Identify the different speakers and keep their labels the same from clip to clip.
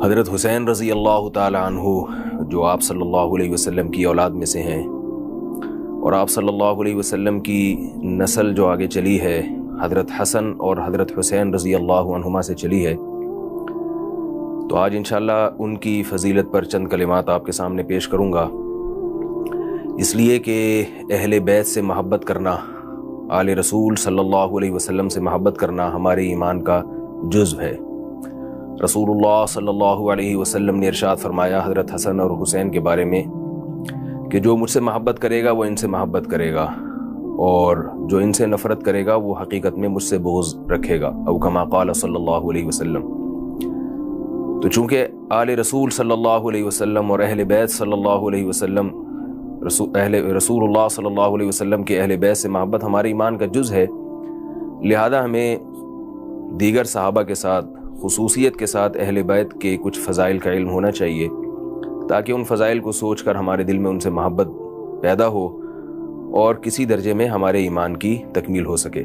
Speaker 1: حضرت حسین رضی اللہ تعالی عنہ جو آپ صلی اللہ علیہ وسلم کی اولاد میں سے ہیں اور آپ صلی اللہ علیہ وسلم کی نسل جو آگے چلی ہے حضرت حسن اور حضرت حسین رضی اللہ عنہما سے چلی ہے، تو آج انشاءاللہ ان کی فضیلت پر چند کلمات آپ کے سامنے پیش کروں گا، اس لیے کہ اہل بیت سے محبت کرنا، آل رسول صلی اللہ علیہ وسلم سے محبت کرنا ہمارے ایمان کا جزو ہے۔ رسول اللہ صلی اللہ علیہ وسلم نے ارشاد فرمایا حضرت حسن اور حسین کے بارے میں کہ جو مجھ سے محبت کرے گا وہ ان سے محبت کرے گا، اور جو ان سے نفرت کرے گا وہ حقیقت میں مجھ سے بغض رکھے گا، او کما قال صلی اللہ علیہ وسلم۔ تو چونکہ آل رسول صلی اللہ علیہ وسلم اور اہل بیت صلی اللہ علیہ وسلم رسول اللہ صلی اللہ علیہ وسلم کے اہل بیت سے محبت ہمارے ایمان کا جز ہے، لہذا ہمیں دیگر صحابہ کے ساتھ خصوصیت کے ساتھ اہل بیت کے کچھ فضائل کا علم ہونا چاہیے، تاکہ ان فضائل کو سوچ کر ہمارے دل میں ان سے محبت پیدا ہو اور کسی درجے میں ہمارے ایمان کی تکمیل ہو سکے۔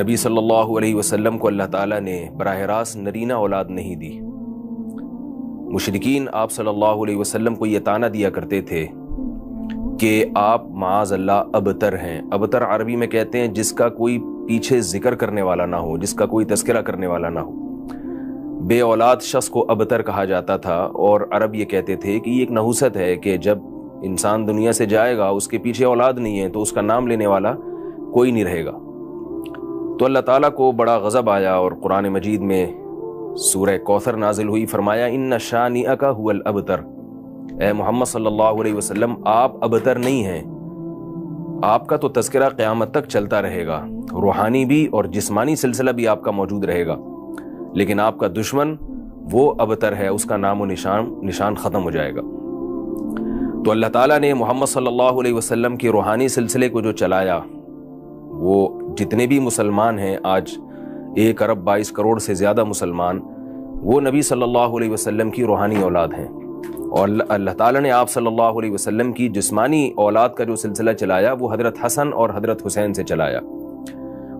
Speaker 1: نبی صلی اللہ علیہ وسلم کو اللہ تعالیٰ نے براہ راست نرینہ اولاد نہیں دی۔ مشرکین آپ صلی اللہ علیہ وسلم کو یہ طعنہ دیا کرتے تھے کہ آپ معاذ اللہ ابتر ہیں۔ ابتر عربی میں کہتے ہیں جس کا کوئی پیچھے ذکر کرنے والا نہ ہو، جس کا کوئی تذکرہ کرنے والا نہ ہو۔ بے اولاد شخص کو ابتر کہا جاتا تھا، اور عرب یہ کہتے تھے کہ یہ ایک نحوست ہے کہ جب انسان دنیا سے جائے گا اس کے پیچھے اولاد نہیں ہے تو اس کا نام لینے والا کوئی نہیں رہے گا۔ تو اللہ تعالیٰ کو بڑا غضب آیا اور قرآن مجید میں سورہ کوثر نازل ہوئی، فرمایا ان شانئک ھو الابتر، اے محمد صلی اللہ علیہ وسلم آپ ابتر نہیں ہیں، آپ کا تو تذکرہ قیامت تک چلتا رہے گا، روحانی بھی اور جسمانی سلسلہ بھی آپ کا موجود رہے گا، لیکن آپ کا دشمن وہ ابتر ہے، اس کا نام و نشان ختم ہو جائے گا۔ تو اللہ تعالیٰ نے محمد صلی اللہ علیہ وسلم کے روحانی سلسلے کو جو چلایا، وہ جتنے بھی مسلمان ہیں آج 1 ارب 22 کروڑ سے زیادہ مسلمان، وہ نبی صلی اللہ علیہ وسلم کی روحانی اولاد ہیں، اور اللہ تعالیٰ نے آپ صلی اللہ علیہ وسلم کی جسمانی اولاد کا جو سلسلہ چلایا وہ حضرت حسن اور حضرت حسین سے چلایا،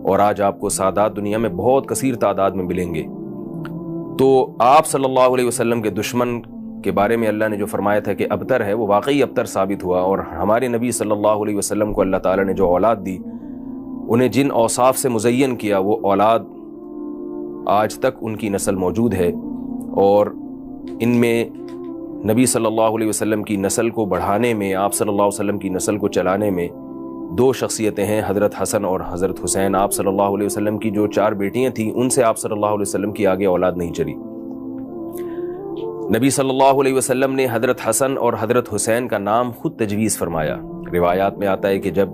Speaker 1: اور آج آپ کو سادات دنیا میں بہت کثیر تعداد میں ملیں گے۔ تو آپ صلی اللہ علیہ وسلم کے دشمن کے بارے میں اللہ نے جو فرمایا تھا کہ ابتر ہے، وہ واقعی ابتر ثابت ہوا، اور ہمارے نبی صلی اللہ علیہ وسلم کو اللہ تعالیٰ نے جو اولاد دی، انہیں جن اوصاف سے مزین کیا، وہ اولاد آج تک ان کی نسل موجود ہے، اور ان میں نبی صلی اللہ علیہ وسلم کی نسل کو بڑھانے میں، آپ صلی اللہ علیہ وسلم کی نسل کو چلانے میں 2 شخصیتیں ہیں، حضرت حسن اور حضرت حسین۔ آپ صلی اللہ علیہ وسلم کی جو 4 بیٹیاں تھیں ان سے آپ صلی اللہ علیہ وسلم کی آگے اولاد نہیں چلی۔ نبی صلی اللہ علیہ وسلم نے حضرت حسن اور حضرت حسین کا نام خود تجویز فرمایا۔ روایات میں آتا ہے کہ جب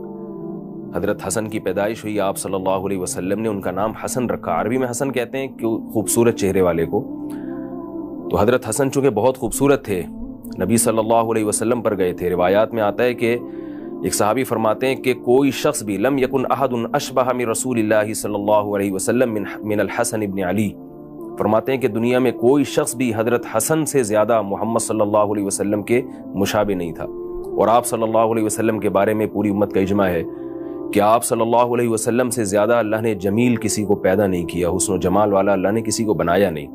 Speaker 1: حضرت حسن کی پیدائش ہوئی آپ صلی اللہ علیہ وسلم نے ان کا نام حسن رکھا۔ عربی میں حسن کہتے ہیں کہ خوبصورت چہرے والے کو، تو حضرت حسن چونکہ بہت خوبصورت تھے، نبی صلی اللہ علیہ وسلم پر گئے تھے۔ روایات میں آتا ہے کہ ایک صحابی فرماتے ہیں کہ کوئی شخص بھی لم یکن احد اشبہ من رسول اللہ صلی اللہ علیہ وسلم من الحسن ابن علی، فرماتے ہیں کہ دنیا میں کوئی شخص بھی حضرت حسن سے زیادہ محمد صلی اللہ علیہ وسلم کے مشابہ نہیں تھا۔ اور آپ صلی اللہ علیہ وسلم کے بارے میں پوری امت کا اجماع ہے کہ آپ صلی اللہ علیہ وسلم سے زیادہ اللہ نے جمیل کسی کو پیدا نہیں کیا، حسن و جمال والا اللہ نے کسی کو بنایا نہیں۔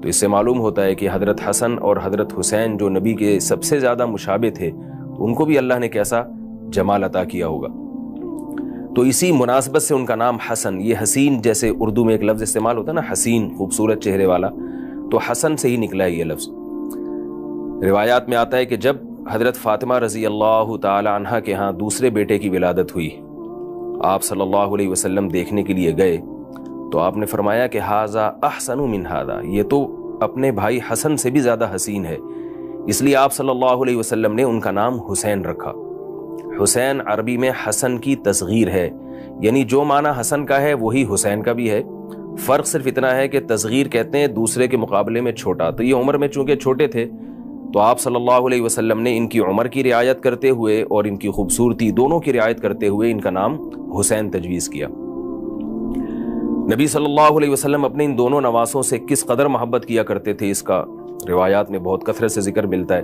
Speaker 1: تو اس سے معلوم ہوتا ہے کہ حضرت حسن اور حضرت حسین جو نبی کے سب سے زیادہ مشابہ تھے، تو ان کو بھی اللہ نے کیسا جمال عطا کیا ہوگا۔ تو اسی مناسبت سے ان کا نام حسن، یہ حسین جیسے اردو میں ایک لفظ استعمال ہوتا ہے نا، حسین، خوبصورت چہرے والا، تو حسن سے ہی نکلا ہے یہ لفظ۔ روایات میں آتا ہے کہ جب حضرت فاطمہ رضی اللہ تعالی عنہا کے ہاں دوسرے بیٹے کی ولادت ہوئی، آپ صلی اللہ علیہ وسلم دیکھنے کے لیے گئے، تو آپ نے فرمایا کہ ھذا احسن من ھذا، یہ تو اپنے بھائی حسن سے بھی زیادہ حسین ہے، اس لیے آپ صلی اللہ علیہ وسلم نے ان کا نام حسین رکھا۔ حسین عربی میں حسن کی تصغیر ہے، یعنی جو معنی حسن کا ہے وہی حسین کا بھی ہے، فرق صرف اتنا ہے کہ تصغیر کہتے ہیں دوسرے کے مقابلے میں چھوٹا، تو یہ عمر میں چونکہ چھوٹے تھے تو آپ صلی اللہ علیہ وسلم نے ان کی عمر کی رعایت کرتے ہوئے اور ان کی خوبصورتی دونوں کی رعایت کرتے ہوئے ان کا نام حسین تجویز کیا۔ نبی صلی اللہ علیہ وسلم اپنے ان دونوں نواسوں سے کس قدر محبت کیا کرتے تھے، اس کا روایات میں بہت کثرت سے ذکر ملتا ہے،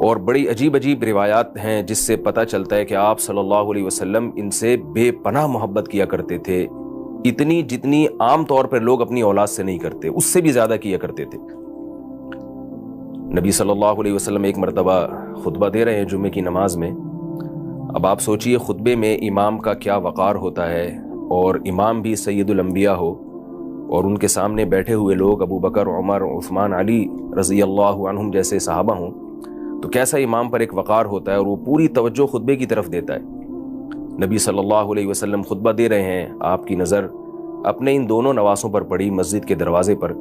Speaker 1: اور بڑی عجیب عجیب روایات ہیں جس سے پتہ چلتا ہے کہ آپ صلی اللہ علیہ وسلم ان سے بے پناہ محبت کیا کرتے تھے۔ اتنی جتنی عام طور پر لوگ اپنی اولاد سے نہیں کرتے، اس سے بھی زیادہ کیا کرتے تھے۔ نبی صلی اللہ علیہ وسلم ایک مرتبہ خطبہ دے رہے ہیں جمعے کی نماز میں۔ اب آپ سوچئے خطبے میں امام کا کیا وقار ہوتا ہے، اور امام بھی سید الانبیاء ہو اور ان کے سامنے بیٹھے ہوئے لوگ ابو بکر، عمر، عثمان، علی رضی اللہ عنہم جیسے صحابہ ہوں، تو کیسا امام پر ایک وقار ہوتا ہے، اور وہ پوری توجہ خطبے کی طرف دیتا ہے۔ نبی صلی اللہ علیہ وسلم خطبہ دے رہے ہیں، آپ کی نظر اپنے ان دونوں نواسوں پر پڑی مسجد کے دروازے پر۔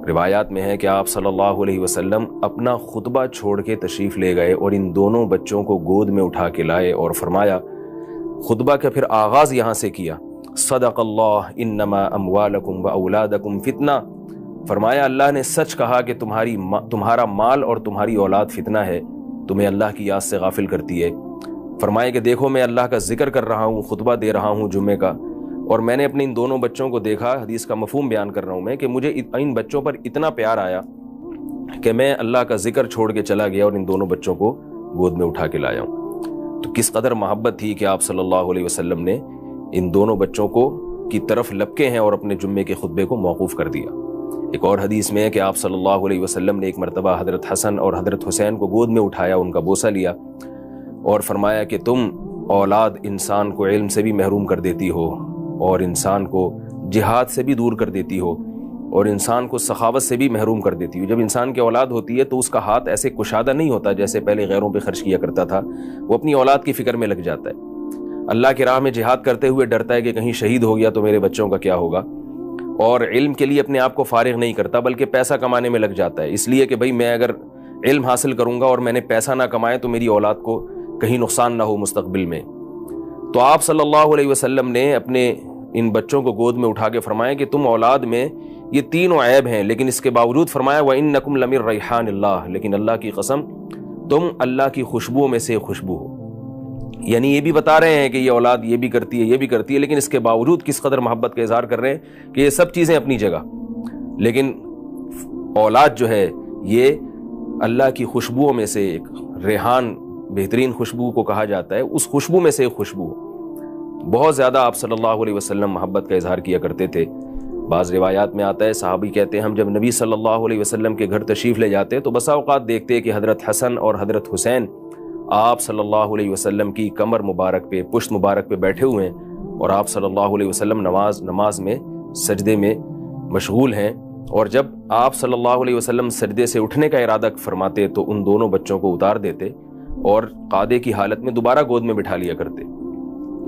Speaker 1: روایات میں ہے کہ آپ صلی اللہ علیہ وسلم اپنا خطبہ چھوڑ کے تشریف لے گئے اور ان دونوں بچوں کو گود میں اٹھا کے لائے اور فرمایا، خطبہ کا پھر آغاز یہاں سے کیا، صدق اللہ انما اموالکم و اولادکم فتنہ، فرمایا اللہ نے سچ کہا کہ تمہارا مال اور تمہاری اولاد فتنہ ہے، تمہیں اللہ کی یاد سے غافل کرتی ہے۔ فرمایا کہ دیکھو میں اللہ کا ذکر کر رہا ہوں، خطبہ دے رہا ہوں جمعے کا، اور میں نے اپنے ان دونوں بچوں کو دیکھا، حدیث کا مفہوم بیان کر رہا ہوں میں، کہ مجھے ان بچوں پر اتنا پیار آیا کہ میں اللہ کا ذکر چھوڑ کے چلا گیا اور ان دونوں بچوں کو گود میں اٹھا کے لایا ہوں۔ تو کس قدر محبت تھی کہ آپ صلی اللہ علیہ وسلم نے ان دونوں بچوں کو کی طرف لپکے ہیں اور اپنے جمعے کے خطبے کو موقوف کر دیا۔ ایک اور حدیث میں ہے کہ آپ صلی اللہ علیہ وسلم نے ایک مرتبہ حضرت حسن اور حضرت حسین کو گود میں اٹھایا، ان کا بوسہ لیا اور فرمایا کہ تم اولاد انسان کو علم سے بھی محروم کر دیتی ہو، اور انسان کو جہاد سے بھی دور کر دیتی ہو، اور انسان کو سخاوت سے بھی محروم کر دیتی ہو۔ جب انسان کی اولاد ہوتی ہے تو اس کا ہاتھ ایسے کشادہ نہیں ہوتا جیسے پہلے غیروں پہ خرچ کیا کرتا تھا، وہ اپنی اولاد کی فکر میں لگ جاتا ہے، اللہ کی راہ میں جہاد کرتے ہوئے ڈرتا ہے کہ کہیں شہید ہو گیا تو میرے بچوں کا کیا ہوگا، اور علم کے لیے اپنے آپ کو فارغ نہیں کرتا بلکہ پیسہ کمانے میں لگ جاتا ہے، اس لیے کہ بھئی میں اگر علم حاصل کروں گا اور میں نے پیسہ نہ کمائے تو میری اولاد کو کہیں نقصان نہ ہو مستقبل میں۔ تو آپ صلی اللہ علیہ وسلم نے اپنے ان بچوں کو گود میں اٹھا کے فرمایا کہ تم اولاد میں یہ تینوں عیب ہیں، لیکن اس کے باوجود فرمایا وَإِنَّكُمْ لَمِن رَيْحَانِ اللَّهِ، لیکن اللہ کی قسم تم اللہ کی خوشبوؤں میں سے خوشبو ہو۔ یعنی یہ بھی بتا رہے ہیں کہ یہ اولاد یہ بھی کرتی ہے، یہ بھی کرتی ہے، لیکن اس کے باوجود کس قدر محبت کا اظہار کر رہے ہیں کہ یہ سب چیزیں اپنی جگہ، لیکن اولاد جو ہے یہ اللہ کی خوشبوؤں میں سے ایک، ریحان بہترین خوشبو کو کہا جاتا ہے، اس خوشبو میں سے ایک خوشبو۔ بہت زیادہ آپ صلی اللہ علیہ وسلم محبت کا اظہار کیا کرتے تھے۔ بعض روایات میں آتا ہے، صحابی کہتے ہیں ہم جب نبی صلی اللہ علیہ وسلم کے گھر تشریف لے جاتے تو بسا اوقات دیکھتے کہ حضرت حسن اور حضرت حسین آپ صلی اللہ علیہ وسلم کی کمر مبارک پہ، پشت مبارک پہ بیٹھے ہوئے ہیں، اور آپ صلی اللہ علیہ وسلم نماز میں سجدے میں مشغول ہیں، اور جب آپ صلی اللہ علیہ وسلم سجدے سے اٹھنے کا ارادہ فرماتے تو ان دونوں بچوں کو اتار دیتے اور قادے کی حالت میں دوبارہ گود میں بٹھا لیا کرتے۔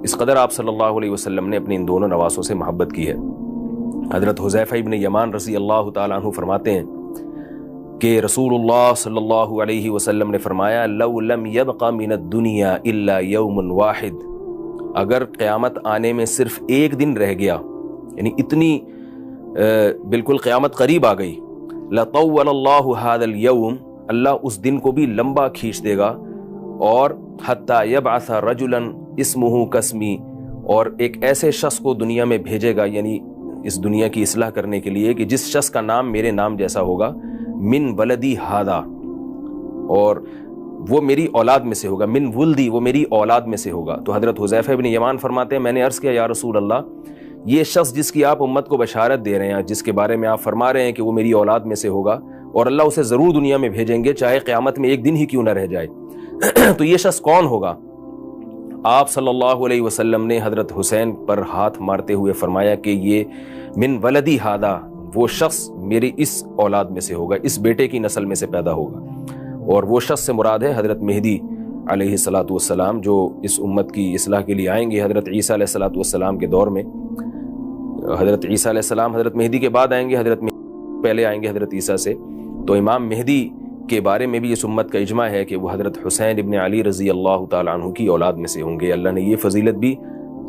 Speaker 1: اس قدر آپ صلی اللہ علیہ وسلم نے اپنے ان دونوں نواسوں سے محبت کی ہے۔ حضرت حذیفہ ابن یمان رضی اللہ تعالیٰ عنہ فرماتے ہیں کہ رسول اللہ صلی اللہ علیہ وسلم نے فرمایا لو لم یبق من الدنیا الا یوم واحد، اگر قیامت آنے میں صرف ایک دن رہ گیا، یعنی اتنی بالکل قیامت قریب آ گئی، لطول اللہ هذا اليوم، اللہ اس دن کو بھی لمبا کھینچ دے گا، اور حتی یبعث رجلا اسمہ کاسمی، اور ایک ایسے شخص کو دنیا میں بھیجے گا، یعنی اس دنیا کی اصلاح کرنے کے لیے، کہ جس شخص کا نام میرے نام جیسا ہوگا، من ولدی ہادا، اور وہ میری اولاد میں سے ہوگا، من ولدی وہ میری اولاد میں سے ہوگا۔ تو حضرت حذیفہ ابن یمان فرماتے ہیں میں نے عرض کیا یا رسول اللہ، یہ شخص جس کی آپ امت کو بشارت دے رہے ہیں، جس کے بارے میں آپ فرما رہے ہیں کہ وہ میری اولاد میں سے ہوگا اور اللہ اسے ضرور دنیا میں بھیجیں گے چاہے قیامت میں ایک دن ہی کیوں نہ رہ جائے، تو یہ شخص کون ہوگا؟ آپ صلی اللہ علیہ وسلم نے حضرت حسین پر ہاتھ مارتے ہوئے فرمایا کہ یہ من ولدی ہادا، وہ شخص میری اس اولاد میں سے ہوگا، اس بیٹے کی نسل میں سے پیدا ہوگا، اور وہ شخص سے مراد ہے حضرت مہدی علیہ الصلاۃ والسلام، جو اس امت کی اصلاح کے لیے آئیں گے۔ حضرت عیسیٰ علیہ الصلاۃ والسلام کے دور میں حضرت عیسیٰ علیہ السلام حضرت مہدی کے بعد آئیں گے، حضرت مہدی پہلے آئیں گے حضرت عیسیٰ سے، تو امام مہدی کے بارے میں بھی اس امت کا اجماع ہے کہ وہ حضرت حسین ابن علی رضی اللہ تعالیٰ عنہ کی اولاد میں سے ہوں گے۔ اللہ نے یہ فضیلت بھی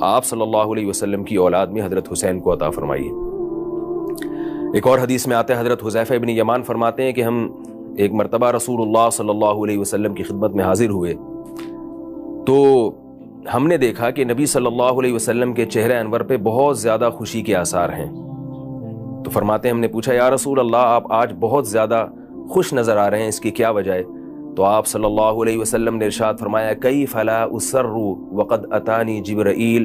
Speaker 1: آپ صلی اللہ علیہ وسلم کی اولاد میں حضرت حسین کو عطا فرمائی ہے۔ ایک اور حدیث میں آتا ہے حضرت حذیفہ ابن یمان فرماتے ہیں کہ ہم ایک مرتبہ رسول اللہ صلی اللہ علیہ وسلم کی خدمت میں حاضر ہوئے تو ہم نے دیکھا کہ نبی صلی اللہ علیہ وسلم کے چہرے انور پہ بہت زیادہ خوشی کے آثار ہیں۔ تو فرماتے ہیں ہم نے پوچھا یا رسول اللہ آپ آج بہت زیادہ خوش نظر آ رہے ہیں، اس کی کیا وجہ ہے؟ تو آپ صلی اللہ علیہ وسلم نے ارشاد فرمایا کیف لا اسر وقد اتانی جبرائیل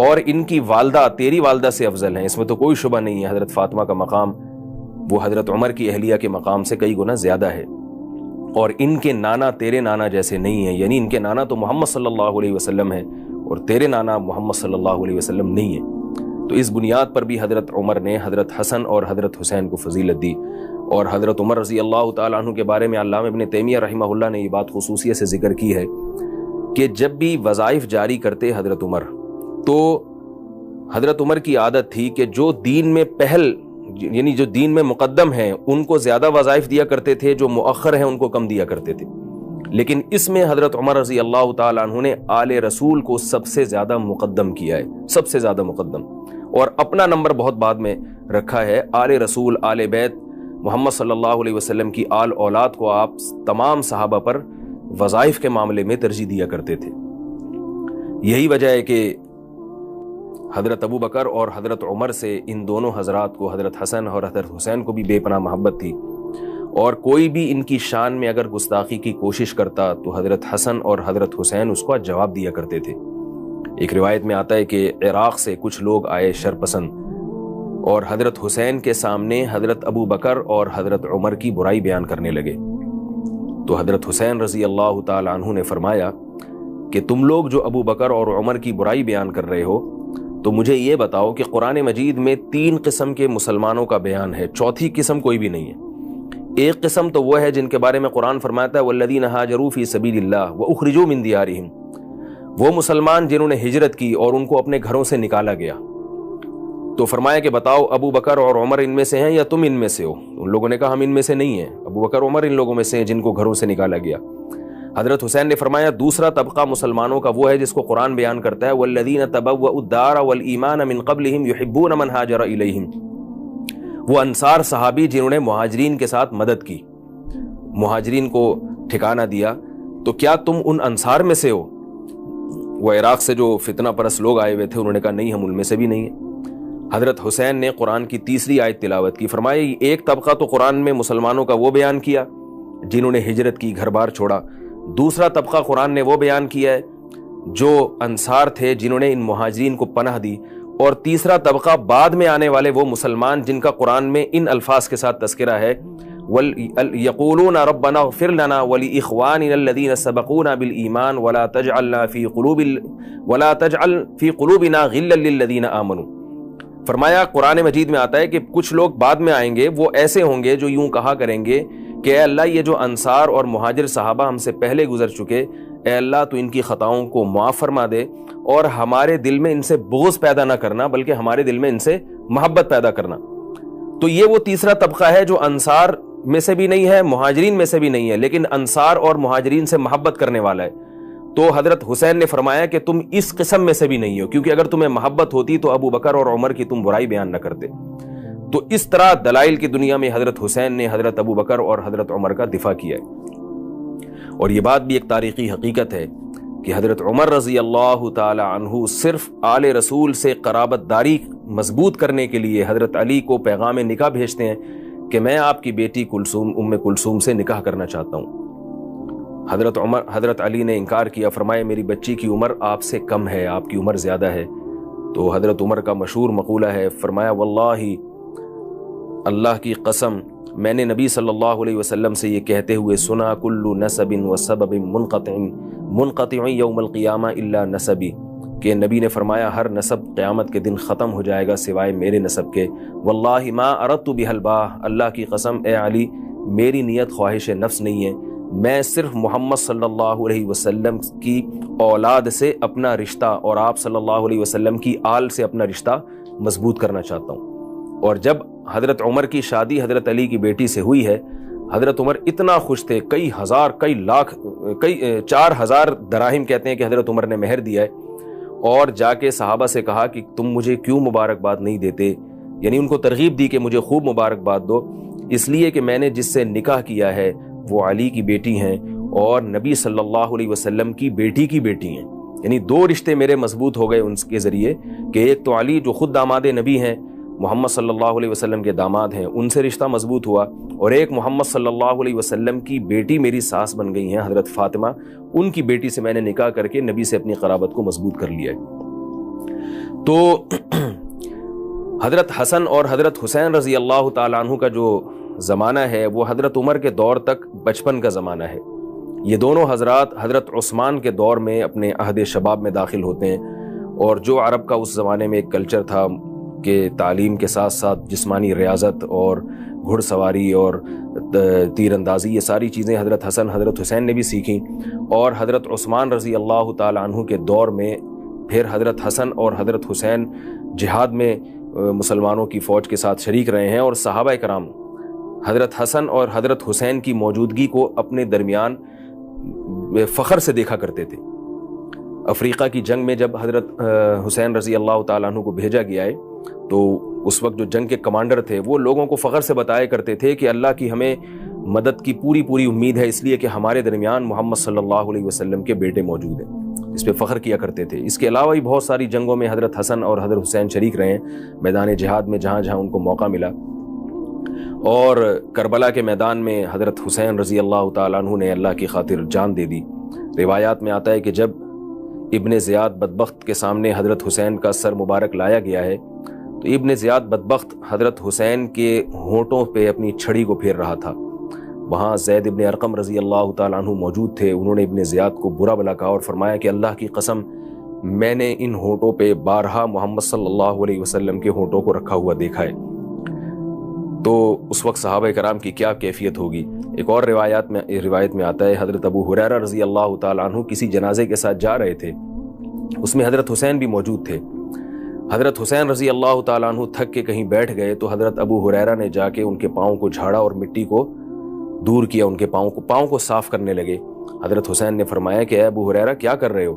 Speaker 1: اور ان کی والدہ تیری والدہ سے افضل ہیں، اس میں تو کوئی شبہ نہیں ہے۔ حضرت فاطمہ کا مقام وہ حضرت عمر کی اہلیہ کے مقام سے کئی گنا زیادہ ہے، اور ان کے نانا تیرے نانا جیسے نہیں ہیں، یعنی ان کے نانا تو محمد صلی اللہ علیہ وسلم ہیں اور تیرے نانا محمد صلی اللہ علیہ وسلم نہیں ہیں۔ تو اس بنیاد پر بھی حضرت عمر نے حضرت حسن اور حضرت حسین کو فضیلت دی۔ اور حضرت عمر رضی اللہ تعالیٰ عنہ کے بارے میں علامہ ابن تیمیہ رحمہ اللہ نے یہ بات خصوصیت سے ذکر کی ہے کہ جب بھی وظائف جاری کرتے حضرت عمر، تو حضرت عمر کی عادت تھی کہ جو دین میں پہل، یعنی جو دین میں مقدم ہیں ان کو زیادہ وظائف دیا کرتے تھے، جو مؤخر ہیں ان کو کم دیا کرتے تھے۔ لیکن اس میں حضرت عمر رضی اللہ تعالیٰ عنہ نے آل رسول کو سب سے زیادہ مقدم کیا ہے، سب سے زیادہ مقدم، اور اپنا نمبر بہت بعد میں رکھا ہے۔ آل رسول، آل بیت محمد صلی اللہ علیہ وسلم کی آل اولاد کو آپ تمام صحابہ پر وظائف کے معاملے میں ترجیح دیا کرتے تھے۔ یہی وجہ ہے کہ حضرت ابو بکر اور حضرت عمر سے ان دونوں حضرات کو، حضرت حسن اور حضرت حسین کو بھی بے پناہ محبت تھی، اور کوئی بھی ان کی شان میں اگر گستاخی کی کوشش کرتا تو حضرت حسن اور حضرت حسین اس کو جواب دیا کرتے تھے۔ ایک روایت میں آتا ہے کہ عراق سے کچھ لوگ آئے شرپسند، اور حضرت حسین کے سامنے حضرت ابو بکر اور حضرت عمر کی برائی بیان کرنے لگے۔ تو حضرت حسین رضی اللہ تعالی عنہ نے فرمایا کہ تم لوگ جو ابو بکر اور عمر کی برائی بیان کر رہے ہو، تو مجھے یہ بتاؤ کہ قرآن مجید میں 3 قسم کے مسلمانوں کا بیان ہے، چوتھی قسم کوئی بھی نہیں ہے۔ ایک قسم تو وہ ہے جن کے بارے میں قرآن فرماتا ہے والذین ہاجروا فی سبیل اللہ واخرجوا من دیارہم، وہ مسلمان جنہوں نے ہجرت کی اور ان کو اپنے گھروں سے نکالا گیا۔ تو فرمایا کہ بتاؤ ابو بکر اور عمر ان میں سے ہیں یا تم ان میں سے ہو؟ ان لوگوں نے کہا ہم ان میں سے نہیں ہیں، ابو بکر عمر ان لوگوں میں سے ہیں جن کو گھروں سے نکالا گیا۔ حضرت حسین نے فرمایا دوسرا طبقہ مسلمانوں کا وہ ہے جس کو قرآن بیان کرتا ہے والذین تبوؤا الدار والایمان من قبلہم یحبون من ہاجر الیہم، وہ انصار صحابی جنہوں نے مہاجرین کے ساتھ مدد کی، مہاجرین کو ٹھکانہ دیا۔ تو کیا تم ان انصار میں سے ہو؟ وہ عراق سے جو فتنہ پرست لوگ آئے ہوئے تھے انہوں نے کہا نہیں، ہم ان میں سے بھی نہیں ہیں۔ حضرت حسین نے قرآن کی تیسری آیت تلاوت کی، فرمایا ایک طبقہ تو قرآن میں مسلمانوں کا وہ بیان کیا جنہوں نے ہجرت کی، گھر بار چھوڑا، دوسرا طبقہ قرآن نے وہ بیان کیا ہے جو انصار تھے جنہوں نے ان مہاجرین کو پناہ دی، اور تیسرا طبقہ بعد میں آنے والے وہ مسلمان جن کا قرآن میں ان الفاظ کے ساتھ تذکرہ ہے یقولون ربنا اغفر لنا ولاخواننا الذین سبقونا بالایمان ولا تجعل فی قلوبنا غلا للذین آمنوا۔ فرمایا قرآن مجید میں آتا ہے کہ کچھ لوگ بعد میں آئیں گے، وہ ایسے ہوں گے جو یوں کہا کریں گے کہ اے اللہ یہ جو انصار اور مہاجر صحابہ ہم سے پہلے گزر چکے، اے اللہ تو ان کی خطاؤں کو معاف فرما دے، اور ہمارے دل میں ان سے بغض پیدا نہ کرنا بلکہ ہمارے دل میں ان سے محبت پیدا کرنا۔ تو یہ وہ تیسرا طبقہ ہے جو انصار میں سے بھی نہیں ہے، مہاجرین میں سے بھی نہیں ہے، لیکن انصار اور مہاجرین سے محبت کرنے والا ہے۔ تو حضرت حسین نے فرمایا کہ تم اس قسم میں سے بھی نہیں ہو، کیونکہ اگر تمہیں محبت ہوتی تو ابو بکر اور عمر کی تم برائی بیان نہ کرتے۔ تو اس طرح دلائل کی دنیا میں حضرت حسین نے حضرت ابو بکر اور حضرت عمر کا دفاع کیا ہے۔ اور یہ بات بھی ایک تاریخی حقیقت ہے کہ حضرت عمر رضی اللہ تعالی عنہ صرف آل رسول سے قرابت داری مضبوط کرنے کے لیے حضرت علی کو پیغام نکاح بھیجتے ہیں کہ میں آپ کی بیٹی ام کلثوم سے نکاح کرنا چاہتا ہوں۔ حضرت علی نے انکار کیا، فرمایا میری بچی کی عمر آپ سے کم ہے، آپ کی عمر زیادہ ہے۔ تو حضرت عمر کا مشہور مقولہ ہے، فرمایا واللہ، اللہ کی قسم، میں نے نبی صلی اللہ علیہ وسلم سے یہ کہتے ہوئے سنا کل نسب و سبب منقطع یوم القیامہ الا نسبی، کہ نبی نے فرمایا ہر نسب قیامت کے دن ختم ہو جائے گا سوائے میرے نسب کے۔ واللہ ما اردت بہ الباہ، اللہ کی قسم اے علی میری نیت خواہش نفس نہیں ہے، میں صرف محمد صلی اللہ علیہ وسلم کی اولاد سے اپنا رشتہ اور آپ صلی اللہ علیہ وسلم کی آل سے اپنا رشتہ مضبوط کرنا چاہتا ہوں۔ اور جب حضرت عمر کی شادی حضرت علی کی بیٹی سے ہوئی ہے، حضرت عمر اتنا خوش تھے، کئی ہزار، کئی لاکھ، 4000 دراہم کہتے ہیں کہ حضرت عمر نے مہر دیا ہے، اور جا کے صحابہ سے کہا کہ تم مجھے کیوں مبارکباد نہیں دیتے، یعنی ان کو ترغیب دی کہ مجھے خوب مبارکباد دو، اس لیے کہ میں نے جس سے نکاح کیا ہے وہ علی کی بیٹی ہیں اور نبی صلی اللہ علیہ وسلم کی بیٹی ہیں، یعنی 2 رشتے میرے مضبوط ہو گئے ان کے ذریعے، کہ ایک تو علی جو خود داماد نبی ہیں، محمد صلی اللہ علیہ وسلم کے داماد ہیں، ان سے رشتہ مضبوط ہوا، اور ایک محمد صلی اللہ علیہ وسلم کی بیٹی میری ساس بن گئی ہیں حضرت فاطمہ، ان کی بیٹی سے میں نے نکاح کر کے نبی سے اپنی قرابت کو مضبوط کر لیا ہے۔ تو حضرت حسن اور حضرت حسین رضی اللہ تعالیٰ عنہ کا جو زمانہ ہے وہ حضرت عمر کے دور تک بچپن کا زمانہ ہے. یہ دونوں حضرات حضرت عثمان کے دور میں اپنے عہد شباب میں داخل ہوتے ہیں، اور جو عرب کا اس زمانے میں ایک کلچر تھا کہ تعلیم کے ساتھ ساتھ جسمانی ریاضت اور گھڑ سواری اور تیر اندازی، یہ ساری چیزیں حضرت حسن حضرت حسین نے بھی سیکھیں. اور حضرت عثمان رضی اللہ تعالیٰ عنہ کے دور میں پھر حضرت حسن اور حضرت حسین جہاد میں مسلمانوں کی فوج کے ساتھ شریک رہے ہیں، اور صحابہ کرام حضرت حسن اور حضرت حسین کی موجودگی کو اپنے درمیان فخر سے دیکھا کرتے تھے. افریقہ کی جنگ میں جب حضرت حسین رضی اللہ تعالیٰ عنہ کو بھیجا گیا ہے تو اس وقت جو جنگ کے کمانڈر تھے وہ لوگوں کو فخر سے بتایا کرتے تھے کہ اللہ کی ہمیں مدد کی پوری امید ہے، اس لیے کہ ہمارے درمیان محمد صلی اللہ علیہ وسلم کے بیٹے موجود ہیں. اس پہ فخر کیا کرتے تھے. اس کے علاوہ بھی بہت ساری جنگوں میں حضرت حسن اور حضرت حسین شریک رہے ہیں میدان جہاد میں، جہاں جہاں ان کو موقع ملا. اور کربلا کے میدان میں حضرت حسین رضی اللہ تعالیٰ عنہ نے اللہ کی خاطر جان دے دی. روایات میں آتا ہے کہ جب ابن زیاد بدبخت کے سامنے حضرت حسین کا سر مبارک لایا گیا ہے تو ابن زیاد بدبخت حضرت حسین کے ہونٹوں پہ اپنی چھڑی کو پھیر رہا تھا. وہاں زید ابن ارقم رضی اللہ تعالیٰ عنہ موجود تھے. انہوں نے ابن زیاد کو برا بھلا کہا اور فرمایا کہ اللہ کی قسم میں نے ان ہونٹوں پہ بارہا محمد صلی اللہ علیہ وسلم کے ہونٹوں کو رکھا ہوا دیکھا ہے. تو اس وقت صحابہ کرام کی کیا کیفیت ہوگی. ایک اور روایت میں آتا ہے حضرت ابو ہریرہ رضی اللہ تعالیٰ عنہ کسی جنازے کے ساتھ جا رہے تھے، اس میں حضرت حسین بھی موجود تھے. حضرت حسین رضی اللہ تعالیٰ عنہ تھک کے کہیں بیٹھ گئے تو حضرت ابو ہریرہ نے جا کے ان کے پاؤں کو جھاڑا اور مٹی کو دور کیا، ان کے پاؤں کو صاف کرنے لگے. حضرت حسین نے فرمایا کہ اے ابو ہریرہ کیا کر رہے ہو؟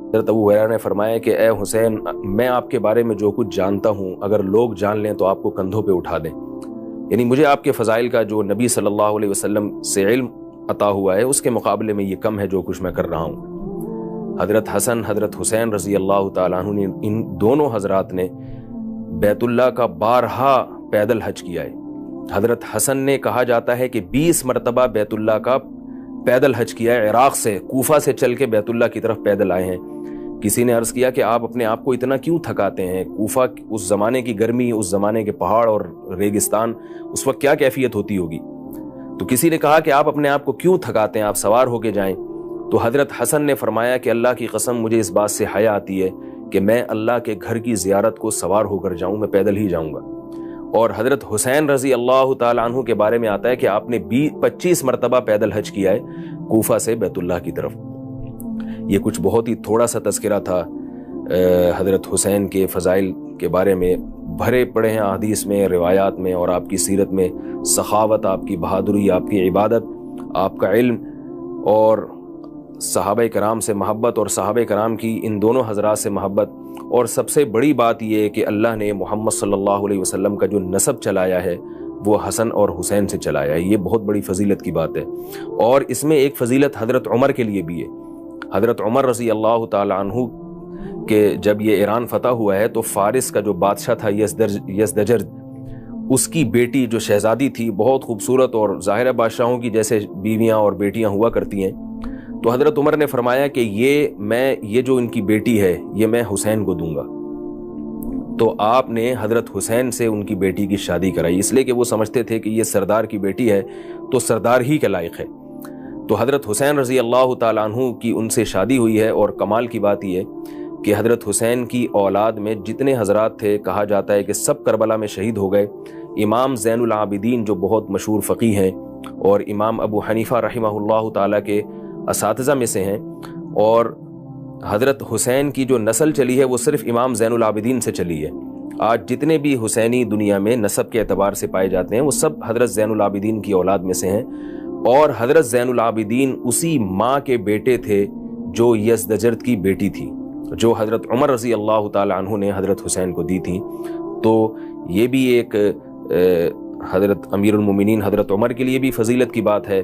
Speaker 1: حضرت ابو ہریرہ نے فرمایا کہ اے حسین، میں آپ کے بارے میں جو کچھ جانتا ہوں اگر لوگ جان لیں تو آپ کو کندھوں پہ اٹھا دیں. یعنی مجھے آپ کے فضائل کا جو نبی صلی اللہ علیہ وسلم سے علم عطا ہوا ہے اس کے مقابلے میں یہ کم ہے جو کچھ میں کر رہا ہوں. حضرت حسن حضرت حسین رضی اللہ تعالیٰ عنہ نے ان دونوں حضرات نے بیت اللہ کا بارہا پیدل حج کیا ہے. حضرت حسن نے کہا جاتا ہے کہ 20 مرتبہ بیت اللہ کا پیدل حج کیا ہے. عراق سے کوفہ سے چل کے بیت اللہ کی طرف پیدل آئے ہیں. کسی نے عرض کیا کہ آپ اپنے آپ کو اتنا کیوں تھکاتے ہیں؟ کوفہ اس زمانے کی گرمی، اس زمانے کے پہاڑ اور ریگستان، اس وقت کیا کیفیت ہوتی ہوگی؟ تو کسی نے کہا کہ آپ اپنے آپ کو کیوں تھکاتے ہیں، آپ سوار ہو کے جائیں. تو حضرت حسن نے فرمایا کہ اللہ کی قسم مجھے اس بات سے حیا آتی ہے کہ میں اللہ کے گھر کی زیارت کو سوار ہو کر جاؤں، میں پیدل ہی جاؤں گا. اور حضرت حسین رضی اللہ تعالیٰ عنہ کے بارے میں آتا ہے کہ آپ نے 25 مرتبہ پیدل حج کیا ہے کوفہ سے بیت اللہ کی طرف. یہ کچھ بہت ہی تھوڑا سا تذکرہ تھا حضرت حسین کے فضائل کے بارے میں. بھرے پڑے ہیں احادیث میں، روایات میں، اور آپ کی سیرت میں سخاوت، آپ کی بہادری، آپ کی عبادت، آپ کا علم اور صحابہ کرام سے محبت اور صحابہ کرام کی ان دونوں حضرات سے محبت. اور سب سے بڑی بات یہ ہے کہ اللہ نے محمد صلی اللہ علیہ وسلم کا جو نسب چلایا ہے وہ حسن اور حسین سے چلایا ہے. یہ بہت بڑی فضیلت کی بات ہے. اور اس میں ایک فضیلت حضرت عمر کے لیے بھی ہے. حضرت عمر رضی اللہ تعالی عنہ کہ جب یہ ایران فتح ہوا ہے تو فارس کا جو بادشاہ تھا یزدجرد، اس کی بیٹی جو شہزادی تھی بہت خوبصورت، اور ظاہر بادشاہوں کی جیسے بیویاں اور بیٹیاں ہوا کرتی ہیں. تو حضرت عمر نے فرمایا کہ یہ جو ان کی بیٹی ہے یہ میں حسین کو دوں گا. تو آپ نے حضرت حسین سے ان کی بیٹی کی شادی کرائی، اس لیے کہ وہ سمجھتے تھے کہ یہ سردار کی بیٹی ہے تو سردار ہی کے لائق ہے. تو حضرت حسین رضی اللہ تعالیٰ عنہ کی ان سے شادی ہوئی ہے. اور کمال کی بات یہ ہے کہ حضرت حسین کی اولاد میں جتنے حضرات تھے کہا جاتا ہے کہ سب کربلا میں شہید ہو گئے. امام زین العابدین جو بہت مشہور فقیہ ہیں اور امام ابو حنیفہ رحمہ اللہ تعالیٰ کے اساتذہ میں سے ہیں، اور حضرت حسین کی جو نسل چلی ہے وہ صرف امام زین العابدین سے چلی ہے. آج جتنے بھی حسینی دنیا میں نسب کے اعتبار سے پائے جاتے ہیں وہ سب حضرت زین العابدین کی اولاد میں سے ہیں. اور حضرت زین العابدین اسی ماں کے بیٹے تھے جو یزدجرد کی بیٹی تھی، جو حضرت عمر رضی اللہ تعالی عنہ نے حضرت حسین کو دی تھی. تو یہ بھی ایک حضرت امیر المومنین حضرت عمر کے لیے بھی فضیلت کی بات ہے،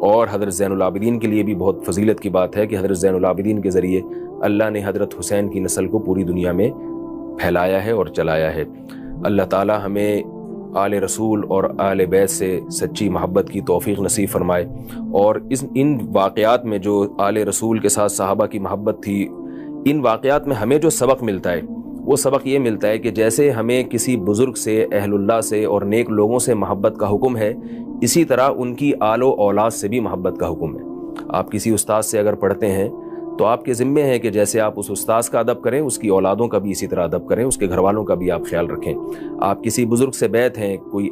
Speaker 1: اور حضرت زین العابدین کے لیے بھی بہت فضیلت کی بات ہے کہ حضرت زین العابدین کے ذریعے اللہ نے حضرت حسین کی نسل کو پوری دنیا میں پھیلایا ہے اور چلایا ہے. اللہ تعالی ہمیں آل رسول اور آل بیت سے سچی محبت کی توفیق نصیب فرمائے. اور ان واقعات میں جو آل رسول کے ساتھ صحابہ کی محبت تھی، ان واقعات میں ہمیں جو سبق ملتا ہے وہ سبق یہ ملتا ہے کہ جیسے ہمیں کسی بزرگ سے، اہل اللہ سے اور نیک لوگوں سے محبت کا حکم ہے، اسی طرح ان کی آل و اولاد سے بھی محبت کا حکم ہے۔ آپ کسی استاد سے اگر پڑھتے ہیں تو آپ کے ذمے ہے کہ جیسے آپ اس استاذ کا ادب کریں، اس کی اولادوں کا بھی اسی طرح ادب کریں، اس کے گھر والوں کا بھی آپ خیال رکھیں۔ آپ کسی بزرگ سے بیعت ہیں، کوئی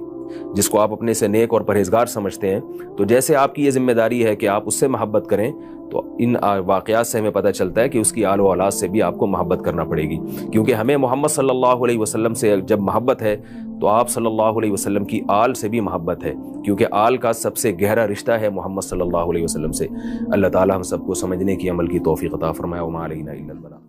Speaker 1: جس کو آپ اپنے سے نیک اور پرہیزگار سمجھتے ہیں، تو جیسے آپ کی یہ ذمہ داری ہے کہ آپ اس سے محبت کریں، تو ان واقعات سے ہمیں پتہ چلتا ہے کہ اس کی آل و اولاد سے بھی آپ کو محبت کرنا پڑے گی، کیونکہ ہمیں محمد صلی اللہ علیہ وسلم سے جب محبت ہے تو آپ صلی اللہ علیہ وسلم کی آل سے بھی محبت ہے، کیونکہ آل کا سب سے گہرا رشتہ ہے محمد صلی اللہ علیہ وسلم سے۔ اللہ تعالی ہم سب کو سمجھنے کی، عمل کی توفیق عطا فرمائے۔ وما علینا الا البلاغ۔